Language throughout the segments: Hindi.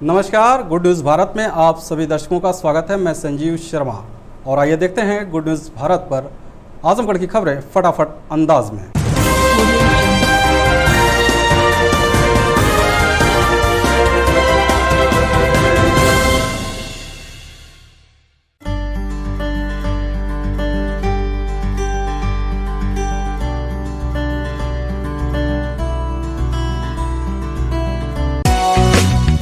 नमस्कार, गुड न्यूज़ भारत में आप सभी दर्शकों का स्वागत है। मैं संजीव शर्मा और आइए देखते हैं गुड न्यूज़ भारत पर आजमगढ़ की खबरें फटाफट अंदाज में।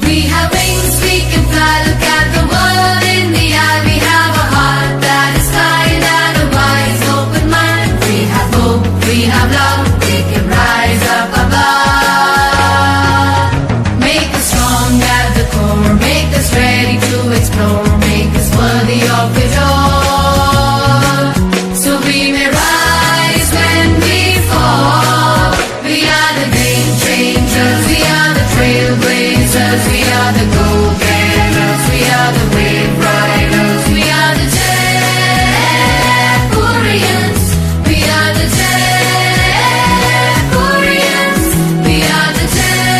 We have wings, we can fly, look at the world in the eye. We have a heart that is kind and a wise, open mind. We have hope, we have love, we can rise up above. Make us strong at the core, make us ready to explore, make us worthy of it all. So we may rise when we fall. We are the game changers, we are the trailblazers, we are the go-getters, we are the wave riders, we are the Jaypurians, we are the Jaypurians, we are the Jay.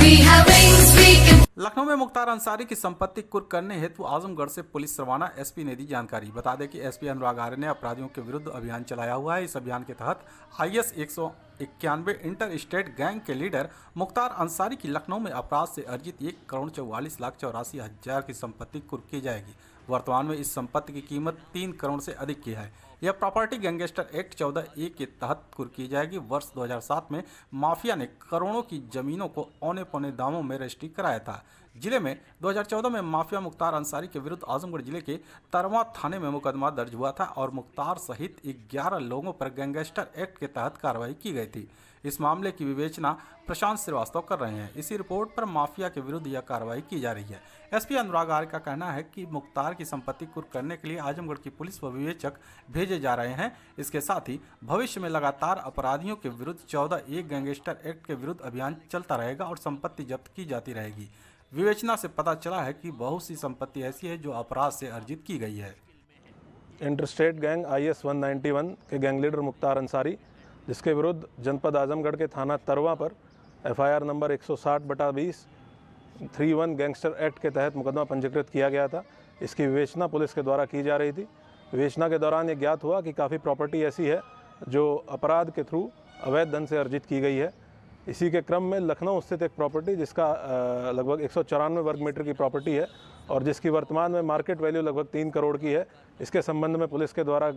We have wings, we can. Lucknow में मुख्तार अंसारी की संपत्ति कुर्क करने हेतु आजमगढ़ से पुलिस रवाना। एसपी ने दी जानकारी। बता दें कि एसपी अनुराग आर्य ने अपराधियों के विरुद्ध अभियान चलाया हुआ है। इस अभियान के तहत IS 191 इंटर स्टेट गैंग के लीडर मुख्तार अंसारी की लखनऊ में अपराध से अर्जित 1,44,84,000 की संपत्ति कुर्क की जाएगी। वर्तमान में इस संपत्ति की कीमत 3 करोड़ से अधिक की है। यह प्रॉपर्टी गैंगस्टर एक्ट 14A के तहत कुर्क की जाएगी। वर्ष 2007 में माफिया ने करोड़ों की जमीनों को औने पौने दामों में रजिस्ट्री कराया था। जिले में 2014 में माफिया मुख्तार अंसारी के विरुद्ध आजमगढ़ जिले के तरवा थाने में मुकदमा दर्ज हुआ था और मुख्तार सहित 11 लोगों पर गैंगस्टर एक्ट के तहत कार्रवाई की गई थी। इस मामले की विवेचना प्रशांत श्रीवास्तव कर रहे हैं। इसी रिपोर्ट पर माफिया के विरुद्ध यह कार्रवाई की जा रही है। एसपी अनुराग आर्य का कहना है कि मुख्तार की संपत्ति कुर्क करने के लिए आजमगढ़ की पुलिस व विवेचक भेजे जा रहे हैं। इसके साथ ही भविष्य में लगातार अपराधियों के विरुद्ध 14A गैंगस्टर एक्ट के विरुद्ध अभियान चलता रहेगा और संपत्ति जब्त की जाती रहेगी। विवेचना से पता चला है कि बहुत सी संपत्ति ऐसी है जो अपराध से अर्जित की गई है। इंटरस्टेट गैंग IS 191 के गैंग लीडर मुख्तार अंसारी, जिसके विरुद्ध जनपद आजमगढ़ के थाना तरवा पर FIR नंबर 160/20 31 गैंगस्टर एक्ट के तहत मुकदमा पंजीकृत किया गया था। इसकी विवेचना पुलिस के द्वारा की जा रही थी। विवेचना के दौरान ये ज्ञात हुआ कि काफ़ी प्रॉपर्टी ऐसी है जो अपराध के थ्रू अवैध धन से अर्जित की गई है। इसी के क्रम में लखनऊ स्थित एक प्रॉपर्टी जिसका लगभग 194 वर्ग मीटर की प्रॉपर्टी है और जिसकी वर्तमान में मार्केट वैल्यू लगभग 3 करोड़ की है, इसके संबंध में पुलिस के द्वारा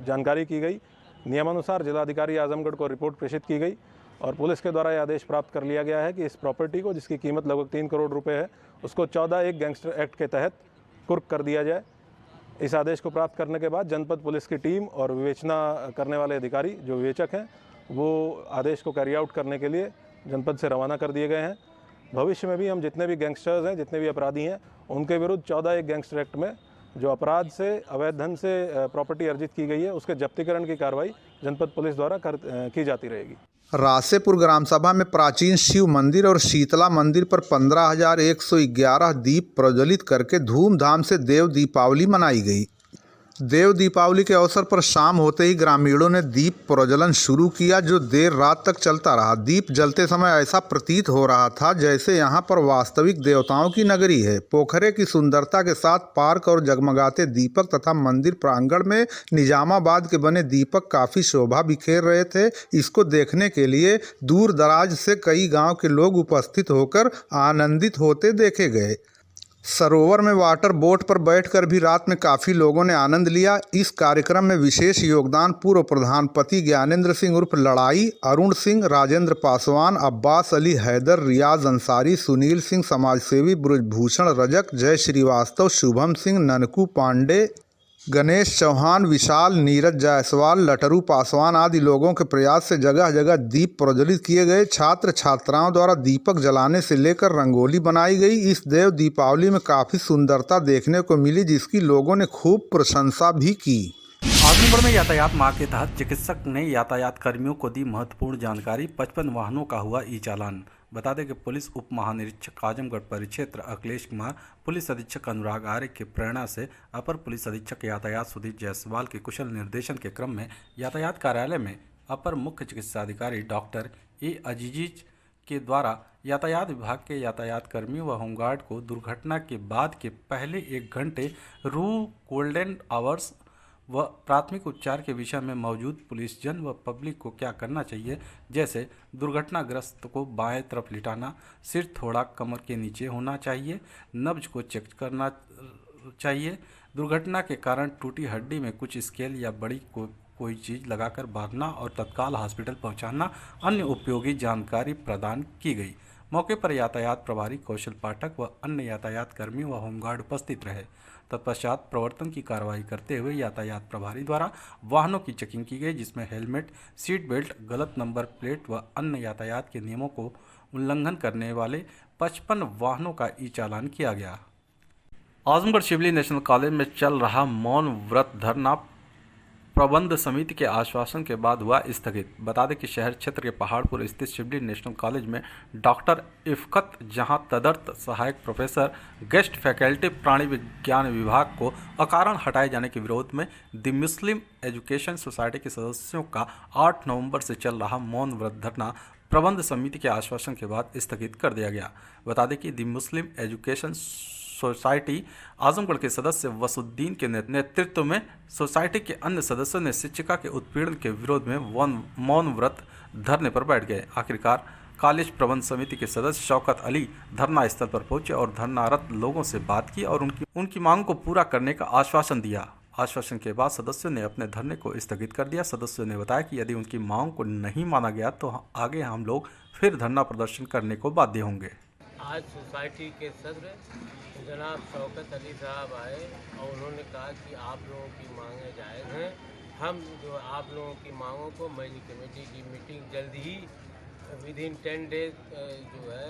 जानकारी की गई। नियमानुसार जिलाधिकारी आजमगढ़ को रिपोर्ट प्रेषित की गई और पुलिस के द्वारा यह आदेश प्राप्त कर लिया गया है कि इस प्रॉपर्टी को, जिसकी कीमत लगभग 3 करोड़ रुपए है, उसको 14A गैंगस्टर एक्ट के तहत कुर्क कर दिया जाए। इस आदेश को प्राप्त करने के बाद जनपद पुलिस की टीम और विवेचना करने वाले अधिकारी जो विवेचक हैं वो आदेश को कैरी आउट करने के लिए जनपद से रवाना कर दिए गए हैं। भविष्य में भी हम जितने भी गैंगस्टर्स हैं, जितने भी अपराधी हैं, उनके विरुद्ध 14A गैंगस्टर एक्ट में जो अपराध से अवैध धन से प्रॉपर्टी अर्जित की गई है उसके जब्तीकरण की कार्रवाई जनपद पुलिस द्वारा की जाती रहेगी। रासेपुर ग्राम सभा में प्राचीन शिव मंदिर और शीतला मंदिर पर 15,111 दीप प्रज्वलित करके धूमधाम से देव दीपावली मनाई गई। देव दीपावली के अवसर पर शाम होते ही ग्रामीणों ने दीप प्रज्वलन शुरू किया, जो देर रात तक चलता रहा। दीप जलते समय ऐसा प्रतीत हो रहा था जैसे यहाँ पर वास्तविक देवताओं की नगरी है। पोखरे की सुंदरता के साथ पार्क और जगमगाते दीपक तथा मंदिर प्रांगण में निजामाबाद के बने दीपक काफ़ी शोभा बिखेर रहे थे। इसको देखने के लिए दूर दराज से कई गाँव के लोग उपस्थित होकर आनंदित होते देखे गए। सरोवर में वाटर बोट पर बैठकर भी रात में काफ़ी लोगों ने आनंद लिया। इस कार्यक्रम में विशेष योगदान पूर्व प्रधानपति ज्ञानेंद्र सिंह उर्फ लड़ाई, अरुण सिंह, राजेंद्र पासवान, अब्बास अली हैदर, रियाज अंसारी, सुनील सिंह, समाजसेवी ब्रजभूषण रजक, जय श्रीवास्तव, शुभम सिंह, ननकू पांडे, गणेश चौहान, विशाल, नीरज जायसवाल, लटरू पासवान आदि लोगों के प्रयास से जगह जगह दीप प्रज्वलित किए गए। छात्र छात्राओं द्वारा दीपक जलाने से लेकर रंगोली बनाई गई। इस देव दीपावली में काफ़ी सुंदरता देखने को मिली, जिसकी लोगों ने खूब प्रशंसा भी की। आजमगढ़ में यातायात माह के तहत चिकित्सक ने यातायात कर्मियों को दी महत्वपूर्ण जानकारी। 55 वाहनों का हुआ ई-चालान। बता दें कि पुलिस उप महानिरीक्षक आजमगढ़ परिक्षेत्र अखिलेश कुमार, पुलिस अधीक्षक अनुराग आर्य की प्रेरणा से अपर पुलिस अधीक्षक यातायात सुधीर जायसवाल के कुशल निर्देशन के क्रम में यातायात कार्यालय में अपर मुख्य चिकित्साधिकारी डॉक्टर ए अजीज के द्वारा यातायात विभाग के यातायात कर्मियों व होमगार्ड को दुर्घटना के बाद के पहले 1 घंटे गोल्डन आवर्स व प्राथमिक उपचार के विषय में मौजूद पुलिस जन व पब्लिक को क्या करना चाहिए, जैसे दुर्घटनाग्रस्त को बाएं तरफ लिटाना, सिर थोड़ा कमर के नीचे होना चाहिए, नब्ज को चेक करना चाहिए, दुर्घटना के कारण टूटी हड्डी में कुछ स्केल या बड़ी कोई चीज़ लगाकर बांधना और तत्काल हॉस्पिटल पहुंचाना, अन्य उपयोगी जानकारी प्रदान की गई। मौके पर यातायात प्रभारी कौशल पाठक व अन्य यातायात कर्मी व होमगार्ड उपस्थित रहे। तत्पश्चात प्रवर्तन की कार्रवाई करते हुए यातायात प्रभारी द्वारा वाहनों की चेकिंग की गई, जिसमें हेलमेट, सीट बेल्ट, गलत नंबर प्लेट व अन्य यातायात के नियमों को उल्लंघन करने वाले 55 वाहनों का ई चालान किया गया। आजमगढ़ शिवली नेशनल कॉलेज में चल रहा मौन व्रत धरना प्रबंध समिति के आश्वासन के बाद हुआ स्थगित। बता दें कि शहर क्षेत्र के पहाड़पुर स्थित शिवली नेशनल कॉलेज में डॉक्टर इफ़कत जहां तदर्थ सहायक प्रोफेसर गेस्ट फैकल्टी प्राणी विज्ञान विभाग को अकारण हटाए जाने के विरोध में द मुस्लिम एजुकेशन सोसाइटी के सदस्यों का 8 नवंबर से चल रहा मौन व्रत धरना प्रबंध समिति के आश्वासन के बाद स्थगित कर दिया गया। बता दें कि the Muslim education society Azamgarh के सदस्य वसुद्दीन के नेतृत्व में सोसाइटी के अन्य सदस्यों ने शिक्षिका के उत्पीड़न के विरोध में मौन व्रत धरने पर बैठ गए। आखिरकार कॉलेज प्रबंध समिति के सदस्य शौकत अली धरना स्थल पर पहुंचे और धरनारत लोगों से बात की और उनकी मांग को पूरा करने का आश्वासन दिया। आश्वासन के बाद सदस्यों ने अपने धरने को स्थगित कर दिया। सदस्यों ने बताया कि यदि उनकी मांग को नहीं माना गया तो आगे हम लोग फिर धरना प्रदर्शन करने को बाध्य होंगे। आज सोसाइटी के सदस्य जनाब शौकत अली साहब आए और उन्होंने कहा कि आप लोगों की मांगें जायज़ हैं। हम जो आप लोगों की मांगों को मैनेजिंग कमेटी की मीटिंग जल्द ही विदिन 10 डेज जो है,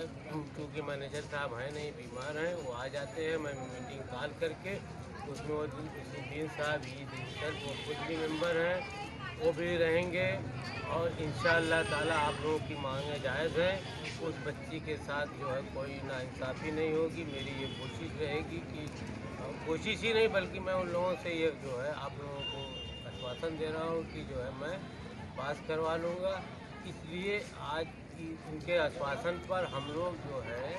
क्योंकि मैनेजर साहब हैं नहीं, बीमार हैं, वो आ जाते हैं, मैं मीटिंग कॉल करके उसमें वसुद्दीन साहब ही वो खुद भी मेंबर हैं, वो भी रहेंगे और इंशाअल्लाह ताला आप लोगों की मांगें जायज़ हैं। उस बच्ची के साथ जो है कोई नाइंसाफ़ी नहीं होगी। मेरी ये कोशिश रहेगी कि कोशिश ही नहीं बल्कि मैं उन लोगों से ये जो है आप लोगों को आश्वासन दे रहा हूँ कि जो है मैं पास करवा लूँगा। इसलिए आज इनके आश्वासन पर हम लोग जो है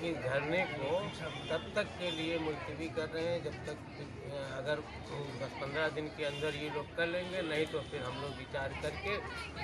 इस धरने को तब तक के लिए मुलतवी कर रहे हैं जब तक अगर 10-15 दिन के अंदर ये लोग कर लेंगे, नहीं तो फिर हम लोग विचार करके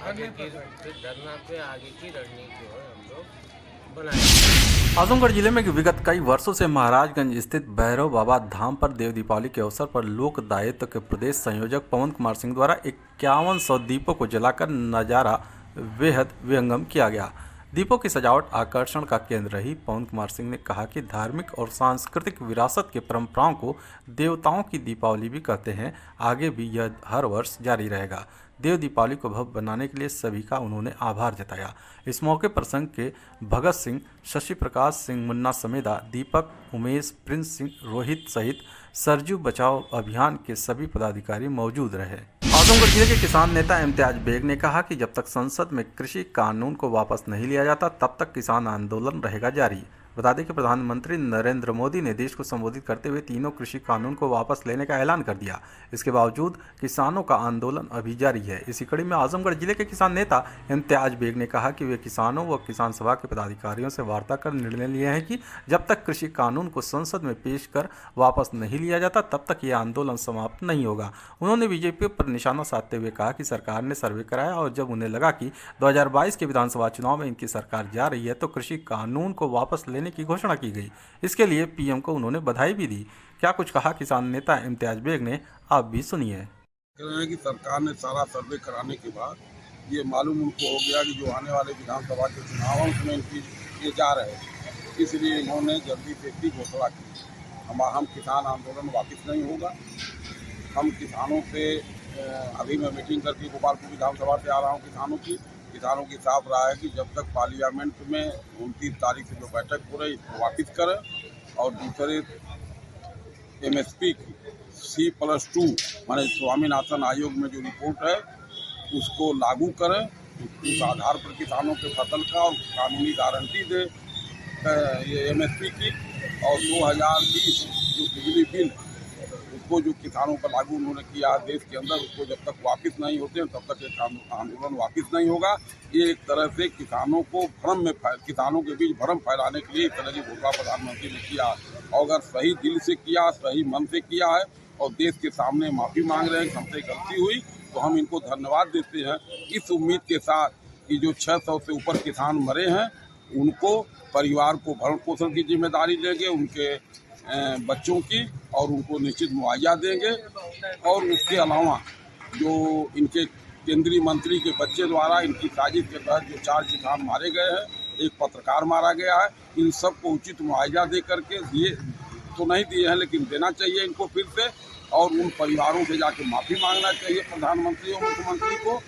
आगे की फिर धरना पे आगे की रणनीति जो है हम लोग बनाएंगे। आजमगढ़ जिले में विगत कई वर्षों से महाराजगंज स्थित भैरव बाबा धाम पर देव दीपावली के अवसर पर लोक दायित्व के प्रदेश संयोजक पवन कुमार सिंह द्वारा 5100 दीपों को जलाकर नजारा बेहद विहंगम किया गया। दीपों की सजावट आकर्षण का केंद्र रही। पवन कुमार सिंह ने कहा कि धार्मिक और सांस्कृतिक विरासत के परंपराओं को देवताओं की दीपावली भी कहते हैं, आगे भी यह हर वर्ष जारी रहेगा। देव दीपावली को भव्य बनाने के लिए सभी का उन्होंने आभार जताया। इस मौके पर संघ के भगत सिंह, शशि प्रकाश सिंह, मुन्ना समेदा, दीपक, उमेश, प्रिंस सिंह, रोहित सहित सरजू बचाओ अभियान के सभी पदाधिकारी मौजूद रहे। आजमगढ़ जिले के किसान नेता इम्तियाज बेग ने कहा कि जब तक संसद में कृषि कानून को वापस नहीं लिया जाता तब तक किसान आंदोलन रहेगा जारी। बता दें कि प्रधानमंत्री नरेंद्र मोदी ने देश को संबोधित करते हुए तीनों कृषि कानून को वापस लेने का ऐलान कर दिया। इसके बावजूद किसानों का आंदोलन अभी जारी है। इसी कड़ी में आजमगढ़ जिले के किसान नेता इम्तियाज बेग ने कहा कि वे किसानों व किसान सभा के पदाधिकारियों से वार्ता कर निर्णय लिए हैं कि जब तक कृषि कानून को संसद में पेश कर वापस नहीं लिया जाता तब तक ये आंदोलन समाप्त नहीं होगा। उन्होंने बीजेपी पर निशाना साधते हुए कहा कि सरकार ने सर्वे कराया और जब उन्हें लगा कि 2022 के विधानसभा चुनाव में इनकी सरकार जा रही है तो कृषि कानून को वापस लेने की घोषणा की गई। इसके लिए पीएम को उन्होंने बधाई भी दी। क्या कुछ कहा किसान नेता इम्तियाज बेग ने, आप भी सुनिए। कह रहे हैं कि सरकार ने सारा सर्वे कराने के बाद ये मालूम उनको हो गया कि जो आने वाले विधानसभा के चुनाव हैं उसमें इनकी ये जा रहे हैं, इसलिए इन्होंने जल्दी से इसकी घोषणा की। हम किसान आंदोलन वापस नहीं होगा। हम किसानों से अभी मैं मीटिंग करके गोपालपुर विधानसभा से आ रहा हूँ। किसानों की साफ राय है कि जब तक पार्लियामेंट में 29 तारीख से जो बैठक हो रही है वापस करें और दूसरे MSP की C+2 माने स्वामीनाथन आयोग में जो रिपोर्ट है उसको लागू करें। उस आधार पर किसानों के फसल का और कानूनी गारंटी दे ये MSP की। और 2020 जो बिजली बिल उसको जो किसानों पर लागू उन्होंने किया देश के अंदर, उसको जब तक वापस नहीं होते हैं तब तक ये आंदोलन वापस नहीं होगा। ये एक तरह से किसानों को किसानों के बीच भ्रम फैलाने के लिए इस तरह की घोषणा प्रधानमंत्री ने किया। और अगर सही दिल से किया, सही मन से किया है और देश के सामने माफ़ी मांग रहे हैं कि हमसे गलती हुई, तो हम इनको धन्यवाद देते हैं। इस उम्मीद के साथ कि जो 600 से ऊपर किसान मरे हैं उनको, परिवार को भरण पोषण की जिम्मेदारी देंगे, उनके बच्चों की, और उनको निश्चित मुआवजा देंगे। और उसके अलावा जो इनके केंद्रीय मंत्री के बच्चे द्वारा इनकी साजिश के तहत जो 4 किसान मारे गए हैं, एक पत्रकार मारा गया है, इन सबको उचित मुआवजा दे करके दिए तो नहीं दिए हैं लेकिन देना चाहिए इनको फिर से, और उन परिवारों से जाके माफ़ी मांगना चाहिए प्रधानमंत्री और मुख्यमंत्री को,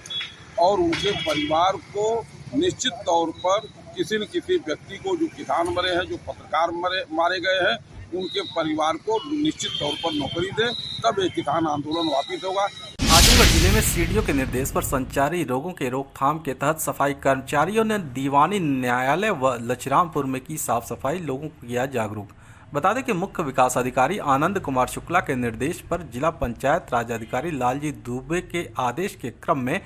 और उनके परिवार को निश्चित तौर पर किसी न किसी व्यक्ति को, जो किसान मरे हैं, जो पत्रकार मारे गए हैं, उनके परिवार को निश्चित तौर पर नौकरी दे, तब ये किसान आंदोलन वापिस होगा। आजमगढ़ जिले में सीडीओ के निर्देश पर संचारी रोगों के रोकथाम के तहत सफाई कर्मचारियों ने दीवानी न्यायालय व लचरामपुर में की साफ सफाई, लोगों को किया जागरूक। बता दें कि मुख्य विकास अधिकारी आनंद कुमार शुक्ला के निर्देश पर जिला पंचायत राज अधिकारी लालजी दुबे के आदेश के क्रम में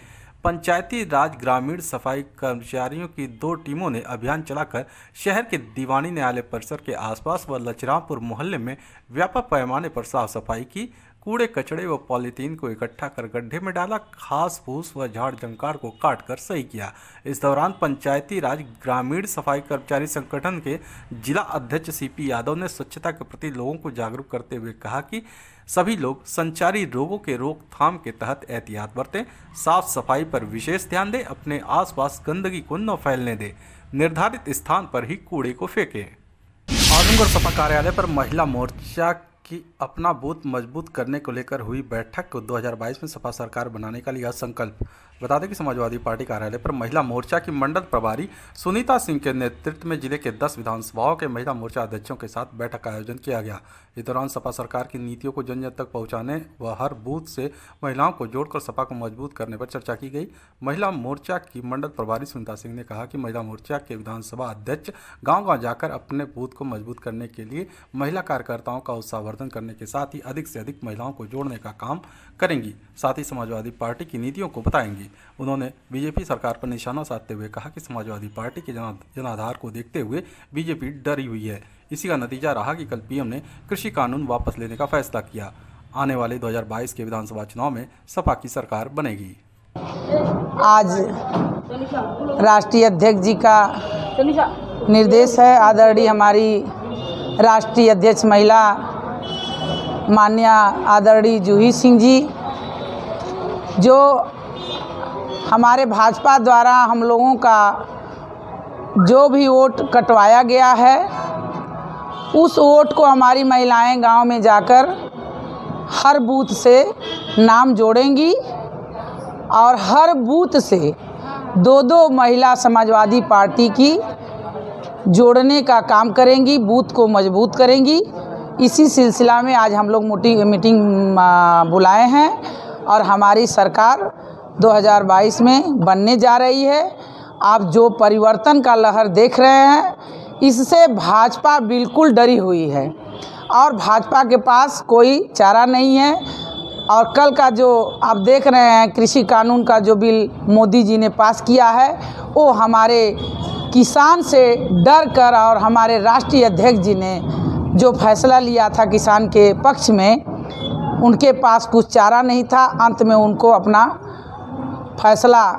पंचायती राज ग्रामीण सफाई कर्मचारियों की 2 टीमों ने अभियान चलाकर शहर के दीवानी न्यायालय परिसर के आसपास व लचरामपुर मोहल्ले में व्यापक पैमाने पर साफ सफाई की। कूड़े कचड़े व पॉलीथीन को इकट्ठा कर गड्ढे में डाला, घास फूस व झाड़ जंकार को काट कर सही किया। इस दौरान पंचायती राज ग्रामीण सफाई कर्मचारी संगठन के जिला अध्यक्ष सीपी यादव ने स्वच्छता के प्रति लोगों को जागरूक करते हुए कहा कि सभी लोग संचारी रोगों के रोकथाम के तहत एहतियात बरतें, साफ सफाई पर विशेष ध्यान दें, अपने आसपास गंदगी को न फैलने दें, निर्धारित स्थान पर ही कूड़े को फेंकें। आजमगढ़ सपा कार्यालय पर महिला मोर्चा की अपना बूथ मजबूत करने को लेकर हुई बैठक को 2022 में सपा सरकार बनाने का लिया संकल्प। बता दें कि समाजवादी पार्टी कार्यालय पर महिला मोर्चा की मंडल प्रभारी सुनीता सिंह के नेतृत्व में जिले के 10 विधानसभाओं के महिला मोर्चा अध्यक्षों के साथ बैठक का आयोजन किया गया। इस दौरान सपा सरकार की नीतियों को जन जन तक पहुंचाने व हर बूथ से महिलाओं को जोड़कर सपा को मजबूत करने पर चर्चा की गई। महिला मोर्चा की मंडल प्रभारी सुनीता सिंह ने कहा कि महिला मोर्चा के विधानसभा अध्यक्ष गाँव-गाँव जाकर अपने बूथ को मजबूत करने के लिए महिला कार्यकर्ताओं का उत्साहवर्धन करने के साथ ही अधिक से अधिक महिलाओं को जोड़ने का काम करेंगी, साथ ही समाजवादी पार्टी की नीतियों को बताएंगी। उन्होंने बीजेपी सरकार पर निशाना साधते हुए कहा कि समाजवादी पार्टी के जनाधार को देखते हुए बीजेपी डरी हुई है। इसी का नतीजा रहा कि कल पीएम ने कृषि कानून वापस लेने का फैसला किया। आने वाले 2022 के विधानसभा चुनाव में सपा की सरकार बनेगी। आज राष्ट्रीय अध्यक्ष जी का निर्देश है, आदरणीय हमारी राष्ट्रीय अध्यक्ष महिला माननीय आदरणीय जूही सिंह जी, जो हमारे भाजपा द्वारा हम लोगों का जो भी वोट कटवाया गया है, उस वोट को हमारी महिलाएं गांव में जाकर हर बूथ से नाम जोड़ेंगी और हर बूथ से 2-2 महिला समाजवादी पार्टी की जोड़ने का काम करेंगी, बूथ को मजबूत करेंगी। इसी सिलसिला में आज हम लोग मीटिंग बुलाए हैं और हमारी सरकार 2022 में बनने जा रही है। आप जो परिवर्तन का लहर देख रहे हैं, इससे भाजपा बिल्कुल डरी हुई है और भाजपा के पास कोई चारा नहीं है। और कल का जो आप देख रहे हैं कृषि कानून का जो बिल मोदी जी ने पास किया है, वो हमारे किसान से डर कर और हमारे राष्ट्रीय अध्यक्ष जी ने जो फैसला लिया था किसान के पक्ष में, उनके पास कुछ चारा नहीं था। अंत में उनको अपना फैसला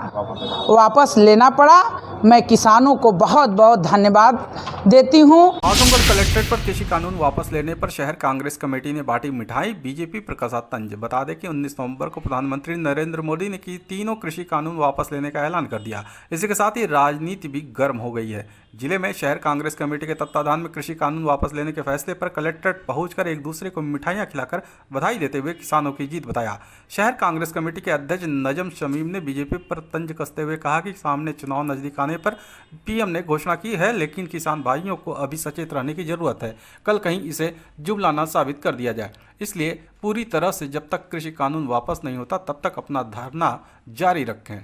वापस लेना पड़ा। मैं किसानों को बहुत बहुत धन्यवाद देती हूं। आजमगढ़ कलेक्ट्रेट पर कृषि कानून वापस लेने पर शहर कांग्रेस कमेटी ने बांटी मिठाई, बीजेपी पर कसा तंज। बता दें कि 19 नवंबर को प्रधानमंत्री नरेंद्र मोदी ने की तीनों कृषि कानून वापस लेने का ऐलान कर दिया। इसी के साथ ही राजनीति भी गर्म हो गई है। जिले में शहर कांग्रेस कमेटी के तत्वाधान में कृषि कानून वापस लेने के फैसले पर कलेक्ट्रेट पहुंचकर एक दूसरे को मिठाइयां खिलाकर बधाई देते हुए किसानों की जीत बताया। शहर कांग्रेस कमेटी के अध्यक्ष नजम शमीम ने बीजेपी पर तंज कसते हुए कहा कि सामने चुनाव नजदीक आने पर पीएम ने घोषणा की है, लेकिन किसान भाइयों को अभी सचेत रहने की जरूरत है। कल कहीं इसे जुबलाना साबित कर दिया जाए, इसलिए पूरी तरह से जब तक कृषि कानून वापस नहीं होता तब तक अपना धरना जारी रखें।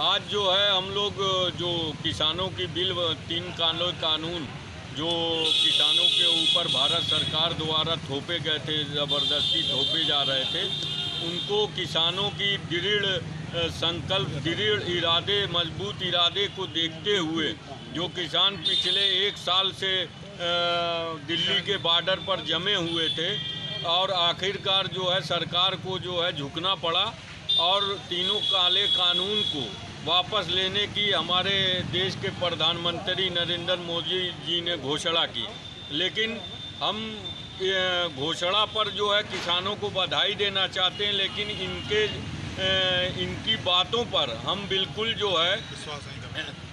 आज जो है हम लोग जो किसानों की बिल 3 कानून जो किसानों किसानों के ऊपर भारत सरकार द्वारा थोपे गए थे, ज़बरदस्ती थोपे जा रहे थे, उनको किसानों की दृढ़ संकल्प, दृढ़ इरादे, मजबूत इरादे को देखते हुए जो किसान पिछले 1 साल से दिल्ली के बॉर्डर पर जमे हुए थे और आखिरकार जो है सरकार को जो है झुकना पड़ा और तीनों काले कानून को वापस लेने की हमारे देश के प्रधानमंत्री नरेंद्र मोदी जी ने घोषणा की। लेकिन हम घोषणा पर जो है किसानों को बधाई देना चाहते हैं, लेकिन इनकी बातों पर हम बिल्कुल जो है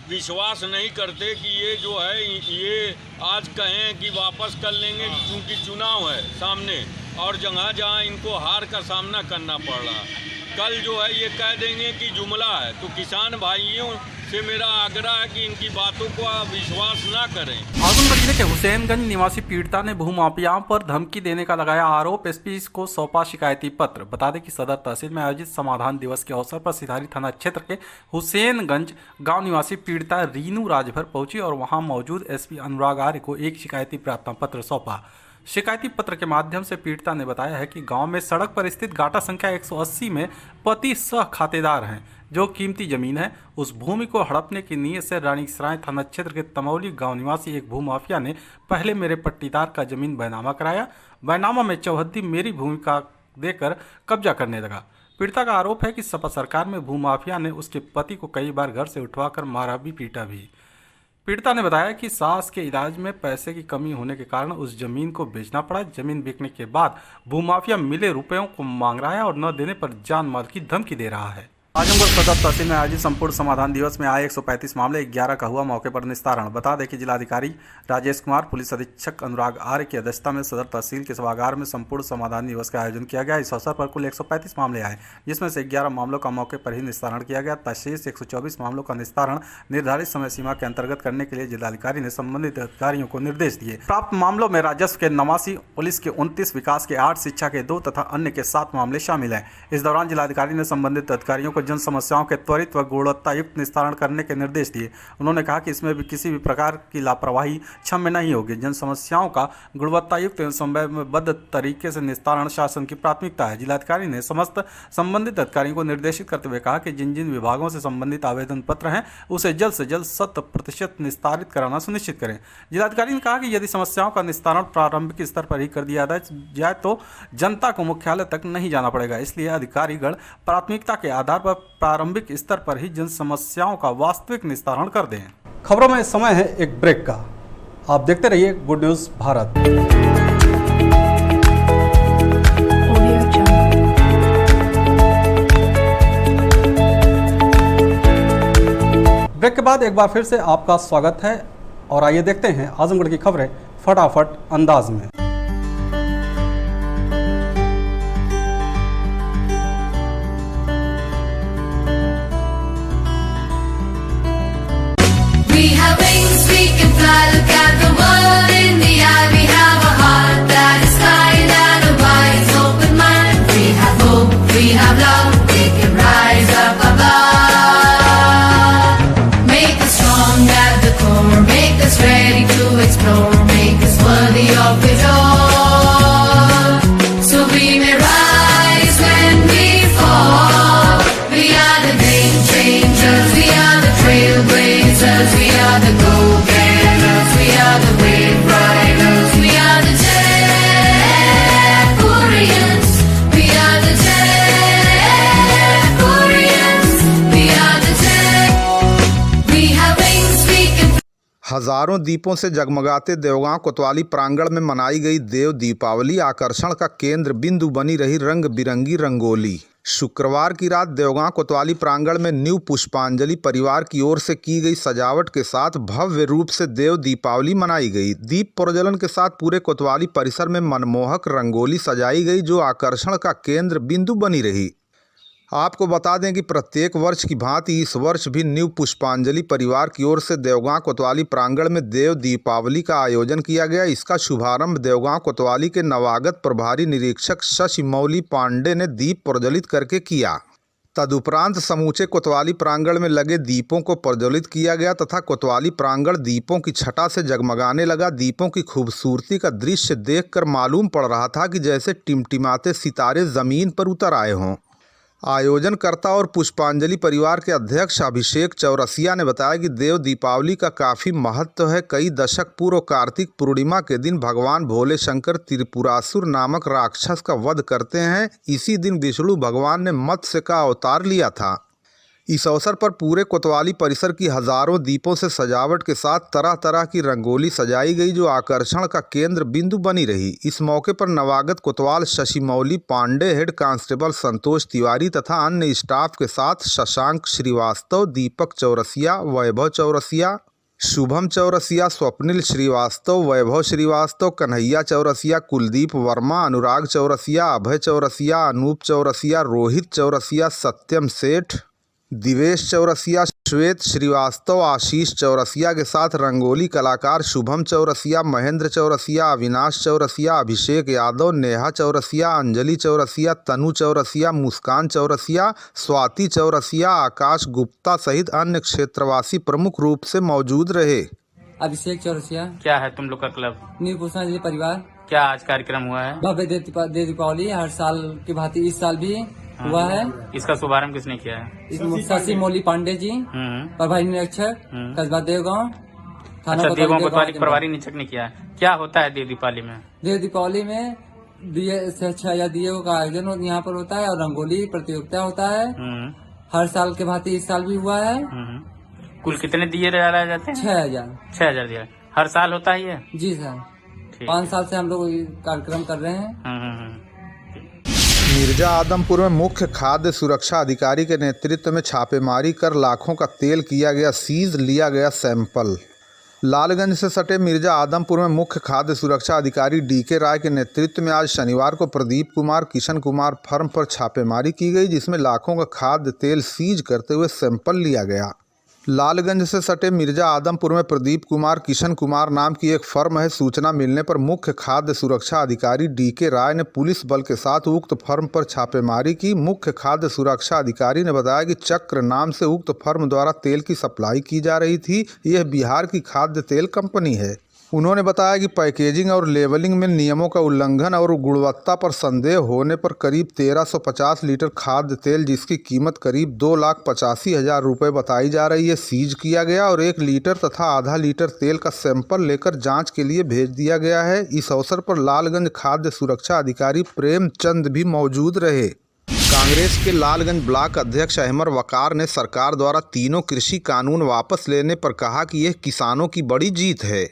विश्वास नहीं करते कि ये जो है ये आज कहें कि वापस कर लेंगे, क्योंकि चुनाव है सामने और जगह जहाँ इनको हार का सामना करना पड़ रहा। कल जो है ये कह देंगे कि जुमला है। तो किसान भाइयों से मेरा आग्रह है कि इनकी बातों को आप विश्वास ना करें। आजमगढ़ जिले के हुसैनगंज निवासी पीड़िता ने भूमाफियाओं पर धमकी देने का लगाया आरोप। एसपी को सौंपा शिकायती पत्र। बता दें कि सदर तहसील में आयोजित समाधान दिवस के अवसर पर सिधारी थाना क्षेत्र के हुसैनगंज गांव निवासी पीड़िता रीनू राजभर पहुंची और वहां मौजूद एसपी अनुराग आर्य को एक शिकायती प्रार्थना पत्र सौंपा। शिकायती पत्र के माध्यम से पीड़िता ने बताया है कि गांव में सड़क पर स्थित गाटा संख्या 180 में पति सह खातेदार हैं, जो कीमती जमीन है। उस भूमि को हड़पने की नीयत से रानीसराय थाना क्षेत्र के तमौली गांव निवासी एक भूमाफिया ने पहले मेरे पट्टीदार का जमीन बैनामा कराया। बैनामा में चौहद्दी मेरी भूमि का देकर कब्जा करने लगा। पीड़िता का आरोप है कि सपा सरकार में भूमाफिया ने उसके पति को कई बार घर से उठवाकर मारा भी पीटा भी। पीड़िता ने बताया कि सास के इलाज में पैसे की कमी होने के कारण उस जमीन को बेचना पड़ा। जमीन बेचने के बाद भूमाफिया मिले रुपयों को मांग रहा है और न देने पर जान माल की धमकी दे रहा है। आजमगढ़ सदर तहसील में आयोजित संपूर्ण समाधान दिवस में आए 135 मामले 11 का हुआ मौके पर निस्तारण। बता दें कि जिलाधिकारी राजेश कुमार, पुलिस अधीक्षक अनुराग आर्य की अध्यक्षता में सदर तहसील के सभागार में संपूर्ण समाधान दिवस का आयोजन किया गया। इस अवसर पर कुल 135 मामले आए, जिसमें से 11 मामलों का मौके पर ही निस्तारण किया गया। शेष 124 मामलों का निस्तारण निर्धारित समय सीमा के अंतर्गत करने के लिए जिलाधिकारी ने संबंधित अधिकारियों को निर्देश दिए। प्राप्त मामलों में राजस्व के 89, पुलिस के 29, विकास के 8, शिक्षा के 2 तथा अन्य के 7 मामले शामिल हैं। इस दौरान जिलाधिकारी ने संबंधित अधिकारियों को जन समस्याओं के त्वरित व गुणवत्तायुक्त निस्तारण करने के निर्देश दिए। उन्होंने कहा कि इसमें भी किसी भी प्रकार की लापरवाही क्षम्य नहीं होगी। जन समस्याओं का गुणवत्तायुक्त एवं समयबद्ध तरीके से निस्तारण शासन की प्राथमिकता है। जिलाधिकारी ने समस्त संबंधित अधिकारियों को निर्देशित करते हुए कहा कि जिन जिन विभागों से संबंधित आवेदन पत्र हैं उसे जल्द से जल्द 100% निस्तारित कराना सुनिश्चित करें। जिलाधिकारी ने कहा कि यदि समस्याओं का निस्तारण प्रारंभिक स्तर पर ही कर दिया जाए तो जनता को मुख्यालय तक नहीं जाना पड़ेगा। इसलिए अधिकारीगण प्राथमिकता के आधार पर प्रारंभिक स्तर पर ही जन समस्याओं का वास्तविक निस्तारण कर दें। खबरों में समय है एक ब्रेक का। आप देखते रहिए गुड न्यूज भारत। ब्रेक के बाद एक बार फिर से आपका स्वागत है और आइए देखते हैं आजमगढ़ की खबरें फटाफट अंदाज में। We have wings, we can fly, look at the world in the eye. We have a heart that is kind and a wise open mind. We have hope, we have love, we can rise up above. Make us strong at the core, make us ready to explore, make us worthy of it all. So we may rise when we fall. We are the game changers, we are the trailblazers, we are the go-getters, we are the wave riders, we are the Jaypurians, we are the Jaypurians, we are the we have wings, we can हजारों दीपों से जगमगाते देवगांव कोतवाली प्रांगण में मनाई गई देव दीपावली आकर्षण का केंद्र बिंदु बनी रही रंग बिरंगी रंगोली। शुक्रवार की रात देवगांव कोतवाली प्रांगण में न्यू पुष्पांजलि परिवार की ओर से की गई सजावट के साथ भव्य रूप से देव दीपावली मनाई गई। दीप प्रज्वलन के साथ पूरे कोतवाली परिसर में मनमोहक रंगोली सजाई गई, जो आकर्षण का केंद्र बिंदु बनी रही। आपको बता दें कि प्रत्येक वर्ष की भांति इस वर्ष भी न्यू पुष्पांजलि परिवार की ओर से देवगांव कोतवाली प्रांगण में देव दीपावली का आयोजन किया गया। इसका शुभारंभ देवगांव कोतवाली के नवागत प्रभारी निरीक्षक शशि मौली पांडे ने दीप प्रज्वलित करके किया। तदुपरांत समूचे कोतवाली प्रांगण में लगे दीपों को प्रज्वलित किया गया तथा कोतवाली प्रांगण दीपों की छटा से जगमगाने लगा। दीपों की खूबसूरती का दृश्य देखकर मालूम पड़ रहा था कि जैसे टिमटिमाते सितारे जमीन पर उतर आए हों। आयोजनकर्ता और पुष्पांजलि परिवार के अध्यक्ष अभिषेक चौरसिया ने बताया कि देव दीपावली का काफ़ी महत्व है। कई दशक पूर्व कार्तिक पूर्णिमा के दिन भगवान भोले शंकर त्रिपुरासुर नामक राक्षस का वध करते हैं। इसी दिन विष्णु भगवान ने मत्स्य का अवतार लिया था। इस अवसर पर पूरे कोतवाली परिसर की हजारों दीपों से सजावट के साथ तरह तरह की रंगोली सजाई गई, जो आकर्षण का केंद्र बिंदु बनी रही। इस मौके पर नवागत कोतवाल शशिमौली पांडे, हेड कांस्टेबल संतोष तिवारी तथा अन्य स्टाफ के साथ शशांक श्रीवास्तव, दीपक चौरसिया, वैभव चौरसिया, शुभम चौरसिया, स्वप्निल श्रीवास्तव, वैभव श्रीवास्तव, कन्हैया चौरसिया, कुलदीप वर्मा, अनुराग चौरसिया, अभय चौरसिया, अनूप चौरसिया, रोहित चौरसिया, सत्यम सेठ, दिवेश चौरसिया, श्वेत श्रीवास्तव, आशीष चौरसिया के साथ रंगोली कलाकार शुभम चौरसिया, महेंद्र चौरसिया, अविनाश चौरसिया, अभिषेक यादव, नेहा चौरसिया, अंजलि चौरसिया, तनु चौरसिया, मुस्कान चौरसिया, स्वाति चौरसिया, आकाश गुप्ता सहित अन्य क्षेत्रवासी प्रमुख रूप से मौजूद रहे। अभिषेक चौरसिया। क्या है तुम लोग का क्लब? न्यू पुष्पांजलि परिवार। क्या आज कार्यक्रम हुआ है? भव्य देव दीपावली हर साल की भांति इस साल भी हुआ है। इसका शुभारंभ किसने किया है? शशिमौली पांडे जी, प्रभारी निरीक्षक, कस्बा देवगांव, थाना देवगांव कोतवाली प्रभारी निरीक्षक ने किया है। क्या होता है देव दीपावली में? देव दीपावली में दिए से 6000 दिए का आयोजन यहाँ पर होता है और रंगोली प्रतियोगिता होता है। हर साल के भांति इस साल भी हुआ है। कुल कितने दिए लगाए जाते हैं? 6000 दिए। हर साल होता है ये? जी सर, 5 साल से हम लोग कार्यक्रम कर रहे हैं। मिर्जा आदमपुर में मुख्य खाद्य सुरक्षा अधिकारी के नेतृत्व में छापेमारी कर लाखों का तेल किया गया सीज, लिया गया सैंपल। लालगंज से सटे मिर्जा आदमपुर में मुख्य खाद्य सुरक्षा अधिकारी डीके राय के नेतृत्व में आज शनिवार को प्रदीप कुमार किशन कुमार फर्म पर छापेमारी की गई, जिसमें लाखों का खाद्य तेल सीज करते हुए सैंपल लिया गया। लालगंज से सटे मिर्जा आदमपुर में प्रदीप कुमार किशन कुमार नाम की एक फर्म है। सूचना मिलने पर मुख्य खाद्य सुरक्षा अधिकारी डीके राय ने पुलिस बल के साथ उक्त फर्म पर छापेमारी की। मुख्य खाद्य सुरक्षा अधिकारी ने बताया कि चक्र नाम से उक्त फर्म द्वारा तेल की सप्लाई की जा रही थी। यह बिहार की खाद्य तेल कंपनी है। उन्होंने बताया कि पैकेजिंग और लेबलिंग में नियमों का उल्लंघन और गुणवत्ता पर संदेह होने पर करीब 1350 लीटर खाद्य तेल, जिसकी कीमत करीब 2,85,000 रुपये बताई जा रही है, सीज किया गया और 1 लीटर तथा आधा लीटर तेल का सैंपल लेकर जांच के लिए भेज दिया गया है। इस अवसर पर लालगंज खाद्य सुरक्षा अधिकारी प्रेमचंद भी मौजूद रहे। कांग्रेस के लालगंज ब्लॉक अध्यक्ष अहमद वकार ने सरकार द्वारा तीनों कृषि कानून वापस लेने पर कहा कि यह किसानों की बड़ी जीत है।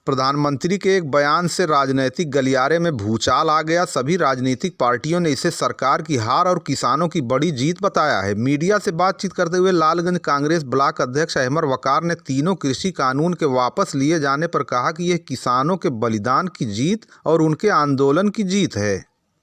प्रधानमंत्री के एक बयान से राजनीतिक गलियारे में भूचाल आ गया। सभी राजनीतिक पार्टियों ने इसे सरकार की हार और किसानों की बड़ी जीत बताया है। मीडिया से बातचीत करते हुए लालगंज कांग्रेस ब्लॉक अध्यक्ष अहमद वकार ने तीनों कृषि कानून के वापस लिए जाने पर कहा कि यह किसानों के बलिदान की जीत और उनके आंदोलन की जीत है।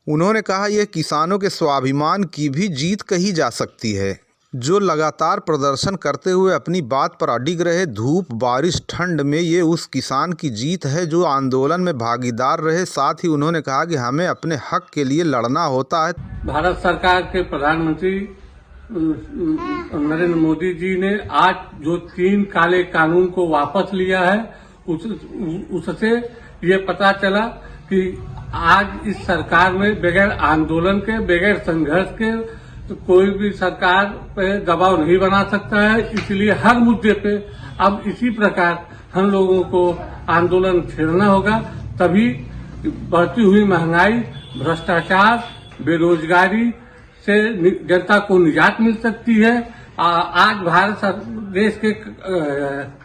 उन्होंने कहा यह किसानों के स्वाभिमान की भी जीत कही जा सकती है, जो लगातार प्रदर्शन करते हुए अपनी बात पर अडिग रहे। धूप बारिश ठंड में ये उस किसान की जीत है जो आंदोलन में भागीदार रहे। साथ ही उन्होंने कहा कि हमें अपने हक के लिए लड़ना होता है। भारत सरकार के प्रधानमंत्री नरेंद्र मोदी जी ने आज जो 3 काले कानून को वापस लिया है, उससे ये पता चला कि आज इस सरकार में बगैर आंदोलन के, बगैर संघर्ष के तो कोई भी सरकार पे दबाव नहीं बना सकता है। इसलिए हर मुद्दे पे अब इसी प्रकार हम लोगों को आंदोलन छेड़ना होगा, तभी बढ़ती हुई महंगाई, भ्रष्टाचार, बेरोजगारी से जनता को निजात मिल सकती है। आज भारत देश के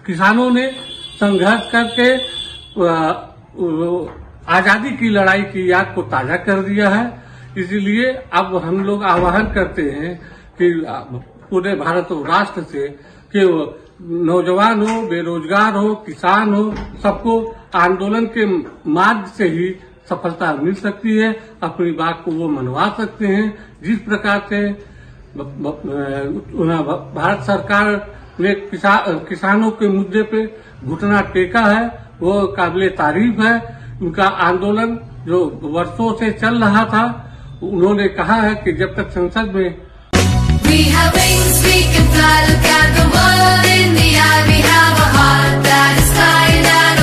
किसानों ने संघर्ष करके आजादी की लड़ाई की याद को ताजा कर दिया है। इसलिए अब हम लोग आह्वान करते हैं कि पूरे भारत राष्ट्र से कि नौजवान हो, बेरोजगार हो, किसान हो, सबको आंदोलन के मार्ग से ही सफलता मिल सकती है। अपनी बात को वो मनवा सकते हैं। जिस प्रकार से भारत सरकार ने किसानों के मुद्दे पे घुटना टेका है, वो काबिले तारीफ है। उनका आंदोलन जो वर्षों से चल रहा था, उन्होंने कहा है कि जब तक संसद में We have wings, we can fly, look at the world in the eye. We have a heart that is kind and